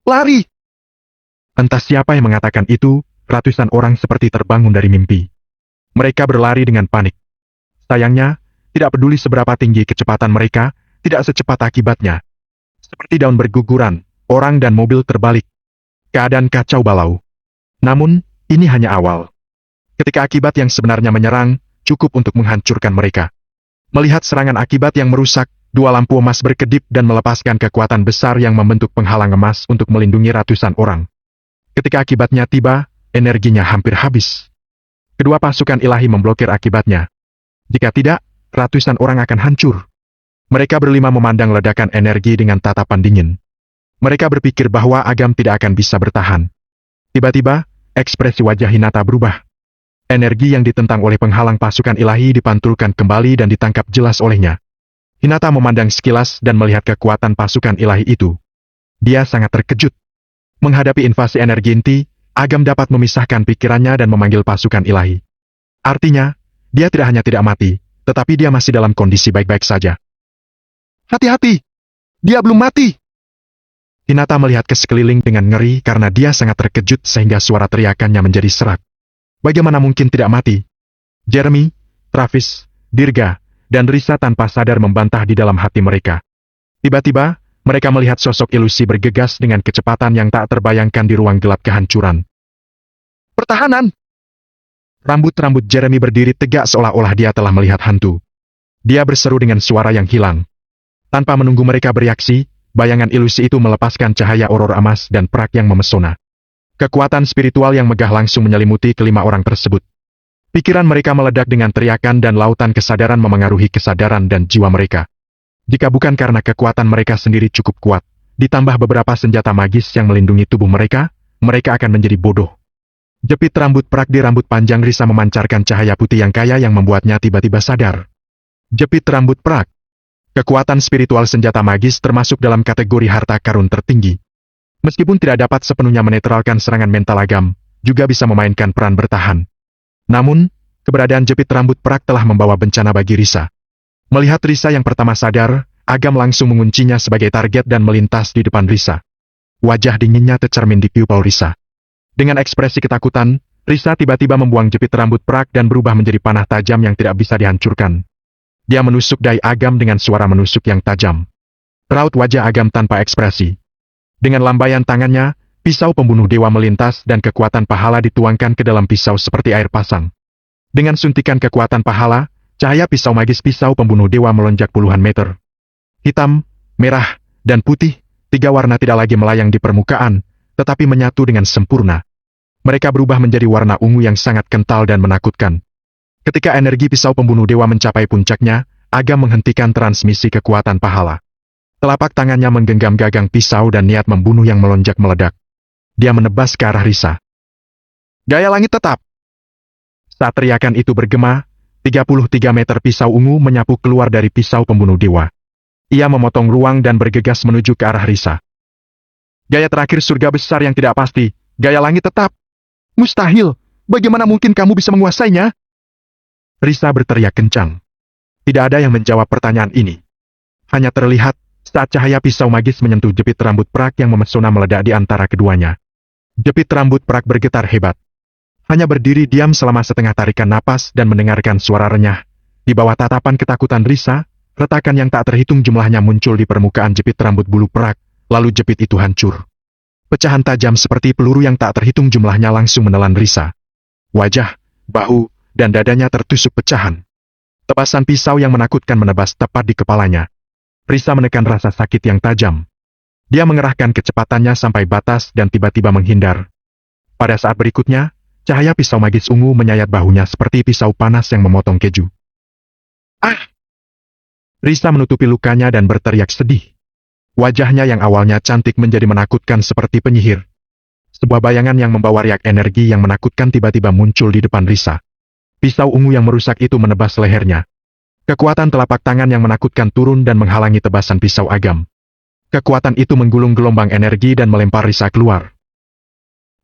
Lari! Entah siapa yang mengatakan itu, ratusan orang seperti terbangun dari mimpi. Mereka berlari dengan panik. Sayangnya, tidak peduli seberapa tinggi kecepatan mereka, tidak secepat akibatnya. Seperti daun berguguran, orang dan mobil terbalik. Keadaan kacau balau. Namun, ini hanya awal. Ketika akibat yang sebenarnya menyerang, cukup untuk menghancurkan mereka. Melihat serangan akibat yang merusak, 2 lampu emas berkedip dan melepaskan kekuatan besar yang membentuk penghalang emas untuk melindungi ratusan orang. Ketika akibatnya tiba, energinya hampir habis. Kedua pasukan ilahi memblokir akibatnya. Jika tidak, ratusan orang akan hancur. Mereka berlima memandang ledakan energi dengan tatapan dingin. Mereka berpikir bahwa Agam tidak akan bisa bertahan. Tiba-tiba, ekspresi wajah Hinata berubah. Energi yang ditentang oleh penghalang pasukan ilahi dipantulkan kembali dan ditangkap jelas olehnya. Hinata memandang sekilas dan melihat kekuatan pasukan ilahi itu. Dia sangat terkejut. Menghadapi invasi energi inti, Agam dapat memisahkan pikirannya dan memanggil pasukan ilahi. Artinya, dia tidak hanya tidak mati, tetapi dia masih dalam kondisi baik-baik saja. Hati-hati! Dia belum mati! Hinata melihat ke sekeliling dengan ngeri karena dia sangat terkejut sehingga suara teriakannya menjadi serak. Bagaimana mungkin tidak mati? Jeremy, Travis, Dirga, dan Risa tanpa sadar membantah di dalam hati mereka. Tiba-tiba, mereka melihat sosok ilusi bergegas dengan kecepatan yang tak terbayangkan di ruang gelap kehancuran. Pertahanan! Rambut-rambut Jeremy berdiri tegak seolah-olah dia telah melihat hantu. Dia berseru dengan suara yang hilang. Tanpa menunggu mereka bereaksi, bayangan ilusi itu melepaskan cahaya aurora emas dan perak yang memesona. Kekuatan spiritual yang megah langsung menyelimuti kelima orang tersebut. Pikiran mereka meledak dengan teriakan dan lautan kesadaran memengaruhi kesadaran dan jiwa mereka. Jika bukan karena kekuatan mereka sendiri cukup kuat, ditambah beberapa senjata magis yang melindungi tubuh mereka, mereka akan menjadi bodoh. Jepit rambut Prak di rambut panjang Risa memancarkan cahaya putih yang kaya yang membuatnya tiba-tiba sadar. Jepit rambut Prak. Kekuatan spiritual senjata magis termasuk dalam kategori harta karun tertinggi. Meskipun tidak dapat sepenuhnya menetralkan serangan mental Agam, juga bisa memainkan peran bertahan. Namun, keberadaan jepit rambut Prak telah membawa bencana bagi Risa. Melihat Risa yang pertama sadar, Agam langsung menguncinya sebagai target dan melintas di depan Risa. Wajah dinginnya tercermin di pupil Risa. Dengan ekspresi ketakutan, Risa tiba-tiba membuang jepit rambut Prak dan berubah menjadi panah tajam yang tidak bisa dihancurkan. Dia menusuk dai Agam dengan suara menusuk yang tajam. Raut wajah Agam tanpa ekspresi. Dengan lambaian tangannya, pisau pembunuh dewa melintas dan kekuatan pahala dituangkan ke dalam pisau seperti air pasang. Dengan suntikan kekuatan pahala, cahaya pisau magis pisau pembunuh dewa melonjak puluhan meter. Hitam, merah, dan putih, tiga warna tidak lagi melayang di permukaan, tetapi menyatu dengan sempurna. Mereka berubah menjadi warna ungu yang sangat kental dan menakutkan. Ketika energi pisau pembunuh dewa mencapai puncaknya, Agam menghentikan transmisi kekuatan pahala. Telapak tangannya menggenggam gagang pisau dan niat membunuh yang melonjak meledak. Dia menebas ke arah Risa. Gaya langit tetap! Saat teriakan itu bergema, 33 meter pisau ungu menyapu keluar dari pisau pembunuh dewa. Ia memotong ruang dan bergegas menuju ke arah Risa. Gaya terakhir surga besar yang tidak pasti, gaya langit tetap. Mustahil, bagaimana mungkin kamu bisa menguasainya? Risa berteriak kencang. Tidak ada yang menjawab pertanyaan ini. Hanya terlihat, saat cahaya pisau magis menyentuh jepit rambut Prak yang memesona meledak di antara keduanya. Jepit rambut Prak bergetar hebat. Hanya berdiri diam selama setengah tarikan napas dan mendengarkan suara renyah. Di bawah tatapan ketakutan Risa, retakan yang tak terhitung jumlahnya muncul di permukaan jepit rambut bulu Prak, lalu jepit itu hancur. Pecahan tajam seperti peluru yang tak terhitung jumlahnya langsung menelan Risa. Wajah, bahu, dan dadanya tertusuk pecahan. Tebasan pisau yang menakutkan menebas tepat di kepalanya. Risa menekan rasa sakit yang tajam. Dia mengerahkan kecepatannya sampai batas dan tiba-tiba menghindar. Pada saat berikutnya, cahaya pisau magis ungu menyayat bahunya seperti pisau panas yang memotong keju. Ah! Risa menutupi lukanya dan berteriak sedih. Wajahnya yang awalnya cantik menjadi menakutkan seperti penyihir. Sebuah bayangan yang membawa riak energi yang menakutkan tiba-tiba muncul di depan Risa. Pisau ungu yang merusak itu menebas lehernya. Kekuatan telapak tangan yang menakutkan turun dan menghalangi tebasan pisau Agam. Kekuatan itu menggulung gelombang energi dan melempar Risa keluar.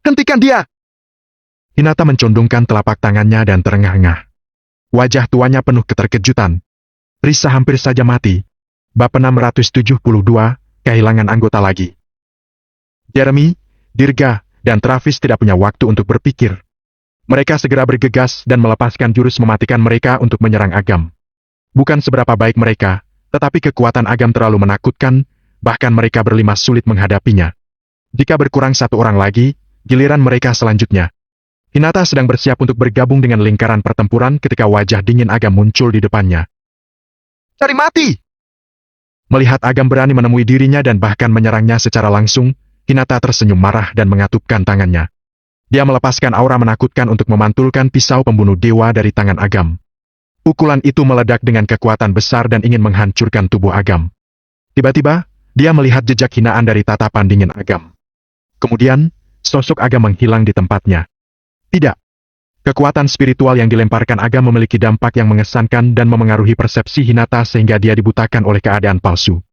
Hentikan dia! Hinata mencondongkan telapak tangannya dan terengah-engah. Wajah tuanya penuh keterkejutan. Risa hampir saja mati. Bab 672, kehilangan anggota lagi. Jeremy, Dirga, dan Travis tidak punya waktu untuk berpikir. Mereka segera bergegas dan melepaskan jurus mematikan mereka untuk menyerang Agam. Bukan seberapa baik mereka, tetapi kekuatan Agam terlalu menakutkan, bahkan mereka berlima sulit menghadapinya. Jika berkurang satu orang lagi, giliran mereka selanjutnya. Hinata sedang bersiap untuk bergabung dengan lingkaran pertempuran ketika wajah dingin Agam muncul di depannya. Cari mati! Melihat Agam berani menemui dirinya dan bahkan menyerangnya secara langsung, Hinata tersenyum marah dan mengatupkan tangannya. Dia melepaskan aura menakutkan untuk memantulkan pisau pembunuh dewa dari tangan Agam. Pukulan itu meledak dengan kekuatan besar dan ingin menghancurkan tubuh Agam. Tiba-tiba, dia melihat jejak hinaan dari tatapan dingin Agam. Kemudian, sosok Agam menghilang di tempatnya. Tidak. Kekuatan spiritual yang dilemparkan Agam memiliki dampak yang mengesankan dan memengaruhi persepsi Hinata sehingga dia dibutakan oleh keadaan palsu.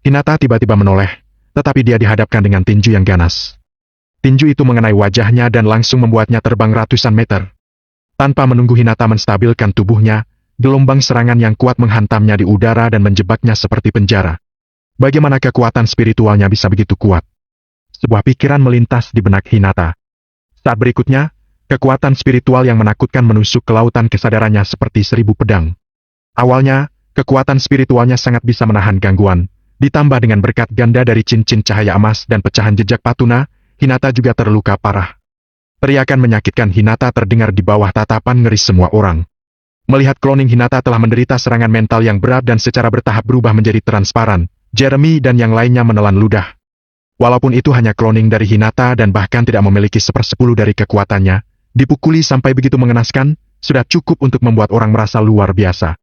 Hinata tiba-tiba menoleh, tetapi dia dihadapkan dengan tinju yang ganas. Tinju itu mengenai wajahnya dan langsung membuatnya terbang ratusan meter. Tanpa menunggu Hinata menstabilkan tubuhnya, gelombang serangan yang kuat menghantamnya di udara dan menjebaknya seperti penjara. Bagaimana kekuatan spiritualnya bisa begitu kuat? Sebuah pikiran melintas di benak Hinata. Saat berikutnya, kekuatan spiritual yang menakutkan menusuk ke lautan kesadarannya seperti 1000 pedang. Awalnya, kekuatan spiritualnya sangat bisa menahan gangguan, ditambah dengan berkat ganda dari cincin cahaya emas dan pecahan jejak patuna, Hinata juga terluka parah. Teriakan menyakitkan Hinata terdengar di bawah tatapan ngeri semua orang. Melihat kloning Hinata telah menderita serangan mental yang berat dan secara bertahap berubah menjadi transparan, Jeremy dan yang lainnya menelan ludah. Walaupun itu hanya kloning dari Hinata dan bahkan tidak memiliki 1/10 dari kekuatannya, dipukuli sampai begitu mengenaskan, sudah cukup untuk membuat orang merasa luar biasa.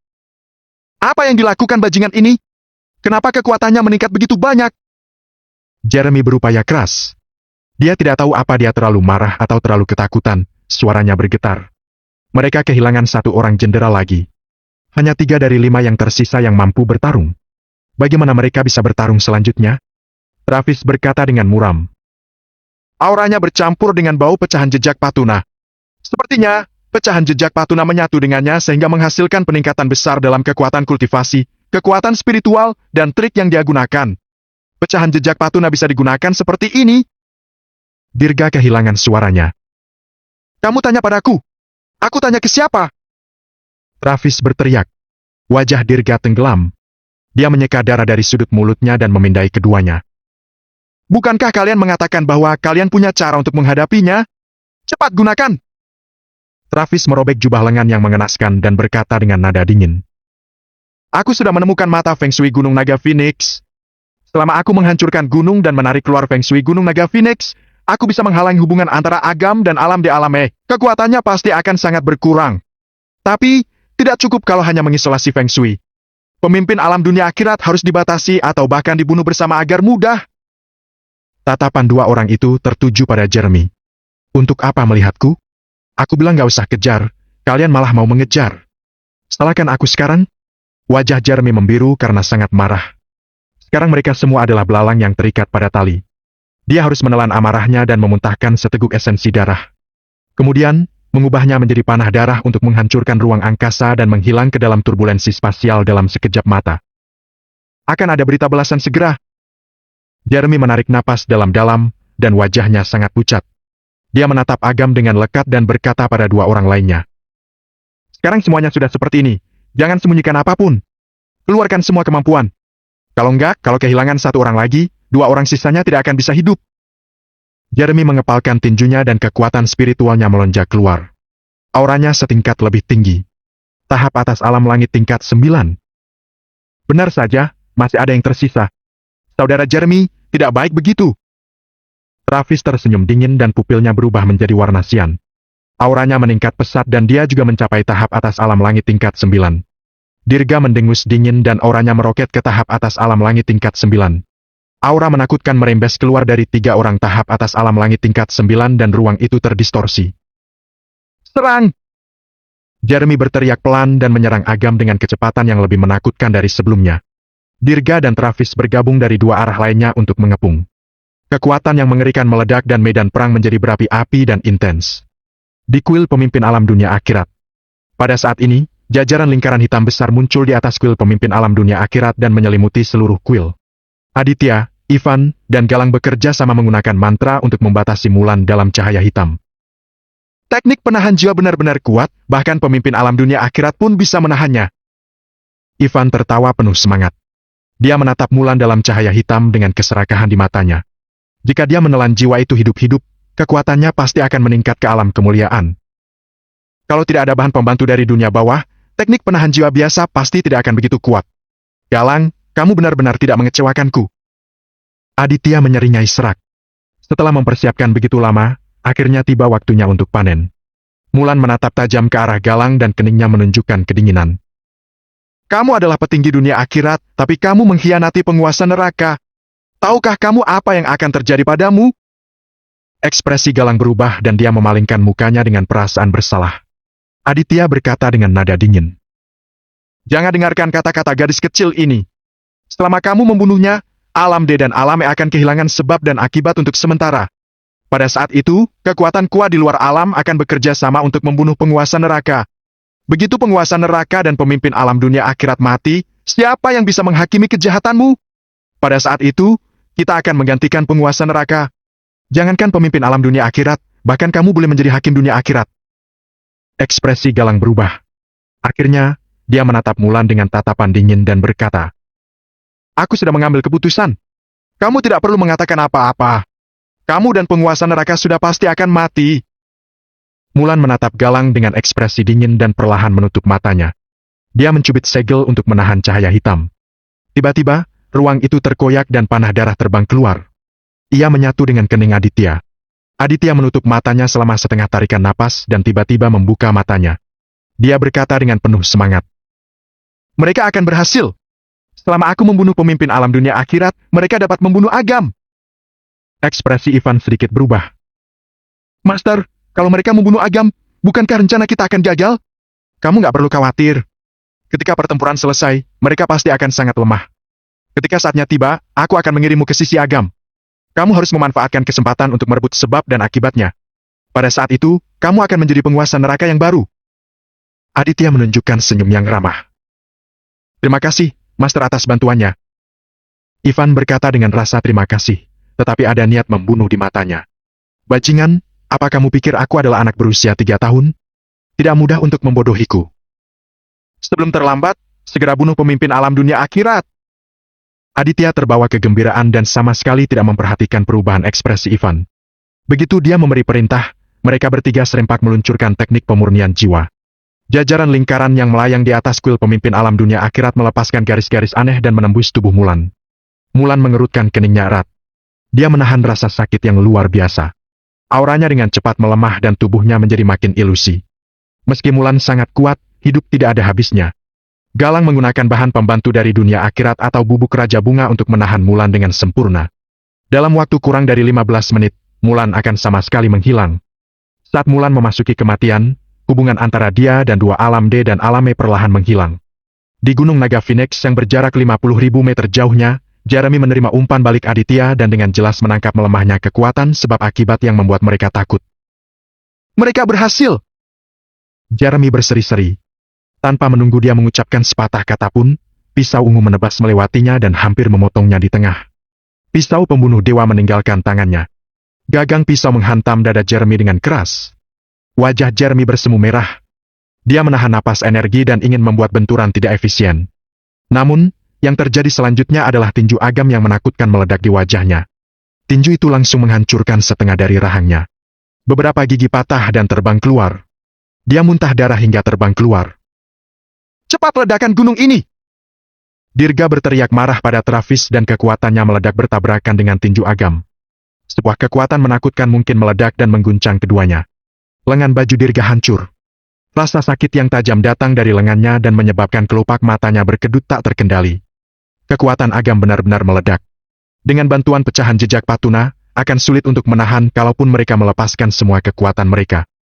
Apa yang dilakukan bajingan ini? Kenapa kekuatannya meningkat begitu banyak? Jeremy berupaya keras. Dia tidak tahu apa dia terlalu marah atau terlalu ketakutan, suaranya bergetar. Mereka kehilangan satu orang jenderal lagi. Hanya 3 dari 5 yang tersisa yang mampu bertarung. Bagaimana mereka bisa bertarung selanjutnya? Travis berkata dengan muram. Auranya bercampur dengan bau pecahan jejak Patuna. Sepertinya, pecahan jejak Patuna menyatu dengannya sehingga menghasilkan peningkatan besar dalam kekuatan kultivasi, kekuatan spiritual, dan trik yang dia gunakan. Pecahan jejak Patuna bisa digunakan seperti ini. Dirga kehilangan suaranya. Kamu tanya padaku. Aku tanya ke siapa? Travis berteriak. Wajah Dirga tenggelam. Dia menyeka darah dari sudut mulutnya dan memindai keduanya. Bukankah kalian mengatakan bahwa kalian punya cara untuk menghadapinya? Cepat gunakan! Travis merobek jubah lengan yang mengenaskan dan berkata dengan nada dingin. Aku sudah menemukan mata Feng Shui Gunung Naga Phoenix. Selama aku menghancurkan gunung dan menarik keluar Feng Shui Gunung Naga Phoenix, aku bisa menghalangi hubungan antara agam dan alam di alam Kekuatannya pasti akan sangat berkurang. Tapi, tidak cukup kalau hanya mengisolasi Feng Shui. Pemimpin alam dunia akhirat harus dibatasi atau bahkan dibunuh bersama agar mudah. Tatapan 2 orang itu tertuju pada Jeremy. Untuk apa melihatku? Aku bilang gak usah kejar, kalian malah mau mengejar. Salahkan aku sekarang? Wajah Jeremy membiru karena sangat marah. Sekarang mereka semua adalah belalang yang terikat pada tali. Dia harus menelan amarahnya dan memuntahkan seteguk esensi darah. Kemudian, mengubahnya menjadi panah darah untuk menghancurkan ruang angkasa dan menghilang ke dalam turbulensi spasial dalam sekejap mata. Akan ada berita balasan segera. Jeremy menarik napas dalam-dalam, dan wajahnya sangat pucat. Dia menatap Agam dengan lekat dan berkata pada 2 orang lainnya. Sekarang semuanya sudah seperti ini, jangan sembunyikan apapun. Keluarkan semua kemampuan. Kalau enggak, kalau kehilangan 1 orang lagi, 2 orang sisanya tidak akan bisa hidup. Jeremy mengepalkan tinjunya dan kekuatan spiritualnya melonjak keluar. Auranya setingkat lebih tinggi. Tahap atas alam langit tingkat 9. Benar saja, masih ada yang tersisa. Saudara Jeremy, tidak baik begitu. Travis tersenyum dingin dan pupilnya berubah menjadi warna sian. Auranya meningkat pesat dan dia juga mencapai tahap atas alam langit tingkat 9. Dirga mendengus dingin dan auranya meroket ke tahap atas alam langit tingkat 9. Aura menakutkan merembes keluar dari 3 orang tahap atas alam langit tingkat 9 dan ruang itu terdistorsi. Serang! Jeremy berteriak pelan dan menyerang Agam dengan kecepatan yang lebih menakutkan dari sebelumnya. Dirga dan Travis bergabung dari 2 arah lainnya untuk mengepung. Kekuatan yang mengerikan meledak dan medan perang menjadi berapi-api dan intens. Di kuil pemimpin alam dunia akhirat. Pada saat ini, jajaran lingkaran hitam besar muncul di atas kuil pemimpin alam dunia akhirat dan menyelimuti seluruh kuil. Aditya, Ivan, dan Galang bekerja sama menggunakan mantra untuk membatasi Mulan dalam cahaya hitam. Teknik penahan jiwa benar-benar kuat, bahkan pemimpin alam dunia akhirat pun bisa menahannya. Ivan tertawa penuh semangat. Dia menatap Mulan dalam cahaya hitam dengan keserakahan di matanya. Jika dia menelan jiwa itu hidup-hidup, kekuatannya pasti akan meningkat ke alam kemuliaan. Kalau tidak ada bahan pembantu dari dunia bawah, teknik penahan jiwa biasa pasti tidak akan begitu kuat. Galang, kamu benar-benar tidak mengecewakanku. Aditya menyeringai serak. Setelah mempersiapkan begitu lama, akhirnya tiba waktunya untuk panen. Mulan menatap tajam ke arah Galang dan keningnya menunjukkan kedinginan. Kamu adalah petinggi dunia akhirat, tapi kamu mengkhianati penguasa neraka. Tahukah kamu apa yang akan terjadi padamu? Ekspresi Galang berubah dan dia memalingkan mukanya dengan perasaan bersalah. Aditya berkata dengan nada dingin. Jangan dengarkan kata-kata gadis kecil ini. Selama kamu membunuhnya, alam D dan alam E akan kehilangan sebab dan akibat untuk sementara. Pada saat itu, kekuatan kuat di luar alam akan bekerja sama untuk membunuh penguasa neraka. Begitu penguasa neraka dan pemimpin alam dunia akhirat mati, siapa yang bisa menghakimi kejahatanmu? Pada saat itu, kita akan menggantikan penguasa neraka. Jangankan pemimpin alam dunia akhirat, bahkan kamu boleh menjadi hakim dunia akhirat. Ekspresi Galang berubah. Akhirnya, dia menatap Mulan dengan tatapan dingin dan berkata, Aku sudah mengambil keputusan. Kamu tidak perlu mengatakan apa-apa. Kamu dan penguasa neraka sudah pasti akan mati. Mulan menatap Galang dengan ekspresi dingin dan perlahan menutup matanya. Dia mencubit segel untuk menahan cahaya hitam. Tiba-tiba, ruang itu terkoyak dan panah darah terbang keluar. Ia menyatu dengan kening Aditya. Aditya menutup matanya selama setengah tarikan napas dan tiba-tiba membuka matanya. Dia berkata dengan penuh semangat. Mereka akan berhasil. Selama aku membunuh pemimpin alam dunia akhirat, mereka dapat membunuh Agam. Ekspresi Ivan sedikit berubah. Master, kalau mereka membunuh Agam, bukankah rencana kita akan gagal? Kamu nggak perlu khawatir. Ketika pertempuran selesai, mereka pasti akan sangat lemah. Ketika saatnya tiba, aku akan mengirimmu ke sisi Agam. Kamu harus memanfaatkan kesempatan untuk merebut sebab dan akibatnya. Pada saat itu, kamu akan menjadi penguasa neraka yang baru. Aditya menunjukkan senyum yang ramah. Terima kasih, Master atas bantuannya. Ivan berkata dengan rasa terima kasih, tetapi ada niat membunuh di matanya. Bajingan, apa kamu pikir aku adalah anak berusia 3 tahun? Tidak mudah untuk membodohiku. Sebelum terlambat, segera bunuh pemimpin alam dunia akhirat. Aditya terbawa kegembiraan dan sama sekali tidak memperhatikan perubahan ekspresi Ivan. Begitu dia memberi perintah, mereka bertiga serempak meluncurkan teknik pemurnian jiwa. Jajaran lingkaran yang melayang di atas kuil pemimpin alam dunia akhirat melepaskan garis-garis aneh dan menembus tubuh Mulan. Mulan mengerutkan keningnya erat. Dia menahan rasa sakit yang luar biasa. Auranya dengan cepat melemah dan tubuhnya menjadi makin ilusi. Meski Mulan sangat kuat, hidup tidak ada habisnya. Galang menggunakan bahan pembantu dari dunia akhirat atau bubuk Raja Bunga untuk menahan Mulan dengan sempurna. Dalam waktu kurang dari 15 menit, Mulan akan sama sekali menghilang. Saat Mulan memasuki kematian, hubungan antara dia dan dua alam D dan alam E perlahan menghilang. Di Gunung Naga Phoenix yang berjarak 50.000 meter jauhnya, Jeremy menerima umpan balik Aditya dan dengan jelas menangkap melemahnya kekuatan sebab akibat yang membuat mereka takut. Mereka berhasil! Jeremy berseri-seri. Tanpa menunggu dia mengucapkan sepatah kata pun, pisau ungu menebas melewatinya dan hampir memotongnya di tengah. Pisau pembunuh dewa meninggalkan tangannya. Gagang pisau menghantam dada Jeremy dengan keras. Wajah Jeremy bersemu merah. Dia menahan napas energi dan ingin membuat benturan tidak efisien. Namun, yang terjadi selanjutnya adalah tinju Agam yang menakutkan meledak di wajahnya. Tinju itu langsung menghancurkan setengah dari rahangnya. Beberapa gigi patah dan terbang keluar. Dia muntah darah hingga terbang keluar. Cepat ledakan gunung ini! Dirga berteriak marah pada Travis dan kekuatannya meledak bertabrakan dengan tinju Agam. Sebuah kekuatan menakutkan mungkin meledak dan mengguncang keduanya. Lengan baju Dirga hancur. Rasa sakit yang tajam datang dari lengannya dan menyebabkan kelopak matanya berkedut tak terkendali. Kekuatan Agam benar-benar meledak. Dengan bantuan pecahan jejak Patuna, akan sulit untuk menahan kalaupun mereka melepaskan semua kekuatan mereka.